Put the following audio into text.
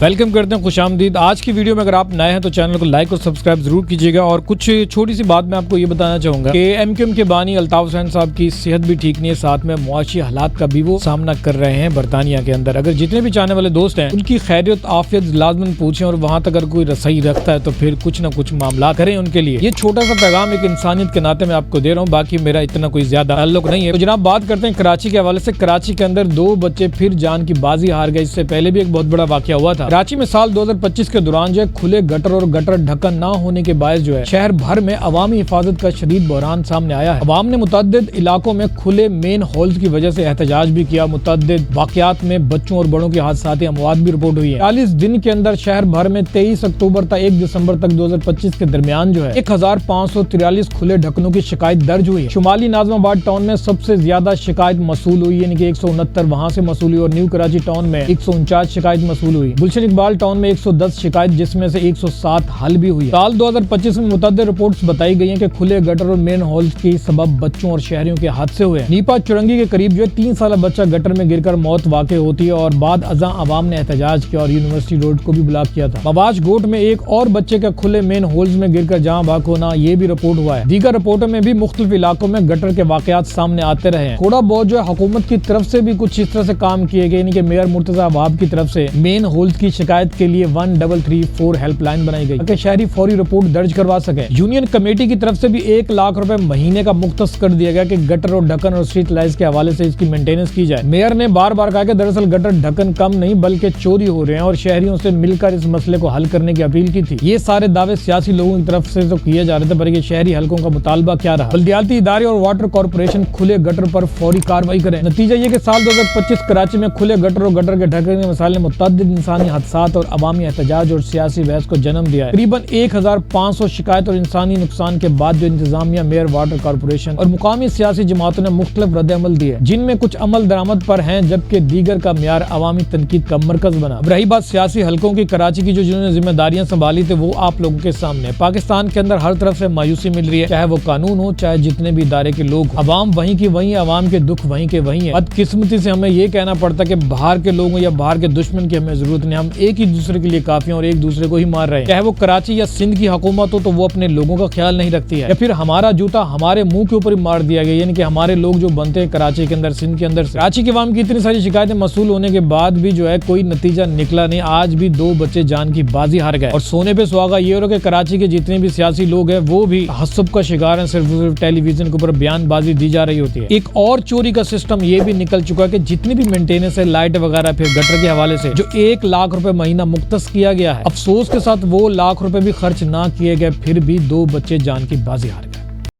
Welcome کرتے ہیں، خوش آمدید۔ آج کی ویڈیو میں اگر آپ نئے ہیں تو چینل کو لائک اور سبسکرائب ضرور کیجیے گا، اور کچھ چھوٹی سی بات میں آپ کو یہ بتانا چاہوں گا کہ ایم کیو ایم کے بانی الطاف حسین صاحب کی صحت بھی ٹھیک نہیں ہے، ساتھ میں معاشی حالات کا بھی وہ سامنا کر رہے ہیں برطانیہ کے اندر۔ اگر جتنے بھی چاہنے والے دوست ہیں ان کی خیریت عافیت لازماً پوچھیں، اور وہاں تک اگر کوئی رسائی رکھتا ہے تو پھر کچھ نہ کچھ معاملات کریں ان کے لیے۔ یہ چھوٹا سا پیغام ایک انسانیت کے ناطے میں آپ کو دے رہا ہوں، باقی میرا اتنا کوئی زیادہ تعلق نہیں ہے۔ تو جناب بات کرتے ہیں کراچی کے حوالے سے۔ کراچی کے اندر 2 بچے پھر جان کی بازی ہار گئے۔ اس سے پہلے بھی ایک بہت بڑا واقعہ ہوا تھا کراچی میں سال 2025 کے دوران کھلے گٹر اور گٹر ڈھکن نہ ہونے کے باعث شہر بھر میں عوامی حفاظت کا شدید بحران سامنے آیا ہے۔ عوام نے متعدد علاقوں میں کھلے مین ہولز کی وجہ سے احتجاج بھی کیا۔ متعدد واقعات میں بچوں اور بڑوں کی حادثاتی اموات بھی رپورٹ ہوئی ہے۔ 40 دن کے اندر شہر بھر میں 23 اکتوبر تا 1 دسمبر تک 2025 کے درمیان 1543 کھلے ڈھکنوں کی شکایت درج ہوئی ہے۔ شمالی ناظم آباد ٹاؤن میں سب سے زیادہ شکایت موصول ہوئی، یعنی کہ 169 وہاں سے موصول ہوئی، اور نیو کراچی ٹاؤن میں 149 شکایت موصول ہوئی۔ گلشن اقبال ٹاؤن میں 110 شکایت، جس میں سے 107 حل بھی ہوئی ہے۔ سال 2025 میں متعدد رپورٹس بتائی گئی ہیں کہ کھلے گٹر اور مین ہولز کی سبب بچوں اور شہریوں کے حادثے ہوئے ہیں۔ نیپا چرنگی کے قریب 3 سالہ بچہ گٹر میں گر کر موت واقع ہوتی ہے، اور بعد ازاں عوام نے احتجاج کیا اور یونیورسٹی روڈ کو بھی بلاک کیا تھا۔ مواج گوٹ میں ایک اور بچے کا کھلے مین ہولز میں گر کر جہاں بھاگ ہونا یہ بھی رپورٹ ہوا ہے۔ دیگر رپورٹوں میں بھی مختلف علاقوں میں گٹر کے واقعات سامنے آتے رہے ہیں۔ تھوڑا بہت حکومت کی طرف سے بھی کچھ اس طرح سے کام کیے گئے، یعنی کہ میئر مرتضی وہاب کی طرف سے مین ہولز کی شکایت کے لیے 1334 ہیلپ لائن بنائی گئی کہ شہری فوری رپورٹ درج کروا سکے۔ یونین کمیٹی کی طرف سے بھی 1 لاکھ روپے مہینے کا مختص کر دیا گیا کہ گٹر اور ڈھکن اور اسٹریٹ لائٹس کے حوالے سے اس کی مینٹیننس کی جائے۔ میئر نے بار بار کہا کہ دراصل گٹر ڈھکن کم نہیں بلکہ چوری ہو رہے ہیں، اور شہریوں سے مل کر اس مسئلے کو حل کرنے کی اپیل کی تھی۔ یہ سارے دعوے سیاسی لوگوں کی طرف سے تو کیے جا رہے تھے، بلکہ شہری حلقوں کا مطالبہ کیا رہا؟ بلدیاتی ادارے اور واٹر کارپوریشن کھلے گٹر پر فوری کارروائی کریں۔ نتیجہ یہ کہ سال 2025 کراچی میں کھلے گٹر اور گٹر کے ڈھکن کے مسائل نے متعدد انسانی حادثات اور عوامی احتجاج اور سیاسی بحث کو جنم دیا ہے۔ تقریباً 1500 شکایت اور انسانی نقصان کے بعد انتظامیہ، میئر، واٹر کارپوریشن اور مقامی سیاسی جماعتوں نے مختلف رد عمل دیے، جن میں کچھ عمل درآمد پر ہیں جبکہ دیگر کا معیار عوامی تنقید کا مرکز بنا۔ اب رہی بات سیاسی حلقوں کی، کراچی کی جنہوں نے ذمہ داریاں سنبھالی تھی وہ آپ لوگوں کے سامنے۔ پاکستان کے اندر ہر طرف سے مایوسی مل رہی ہے، چاہے وہ قانون ہو، چاہے جتنے بھی ادارے کے لوگ، عوام وہیں کی وہیں، عوام کے دکھ وہیں کے وہیں ہیں۔ بدقسمتی سے ہمیں یہ کہنا پڑتا ہے کہ باہر کے لوگوں یا باہر کے دشمن کی ہمیں ضرورت نہیں، ہم ایک ہی دوسرے کے لیے کافی ہیں اور ایک دوسرے کو ہی مار رہے ہیں۔ چاہے وہ کراچی یا سندھ کی حکومت ہو تو وہ اپنے لوگوں کا خیال نہیں رکھتی ہے، یا پھر ہمارا جوتا ہمارے منہ کے اوپر ہی مار دیا گیا، یعنی کہ ہمارے لوگ جو بنتے ہیں کراچی کے اندر، سندھ کے اندر سے۔ کراچی کے عوام کی اتنی ساری شکایتیں موصول ہونے کے بعد بھی کوئی نتیجہ نکلا نہیں۔ آج بھی 2 بچے جان کی بازی ہار گئے، اور سونے پہ سہاگا یہ ہو رہا کہ کراچی کے جتنے بھی سیاسی لوگ ہیں وہ بھی تعصب کا شکار ہیں، صرف ٹیلی ویژن کے اوپر بیان بازی دی جا رہی ہوتی ہے۔ ایک اور چوری کا سسٹم یہ بھی نکل چکا ہے کہ جتنی بھی مینٹیننس ہے، لائٹ وغیرہ، پھر گٹر کے حوالے سے 1 لاکھ روپے مہینہ مختص کیا گیا ہے، افسوس کے ساتھ وہ 1 لاکھ روپے بھی خرچ نہ کیے گئے، پھر بھی 2 بچے جان کی بازی ہار گئے۔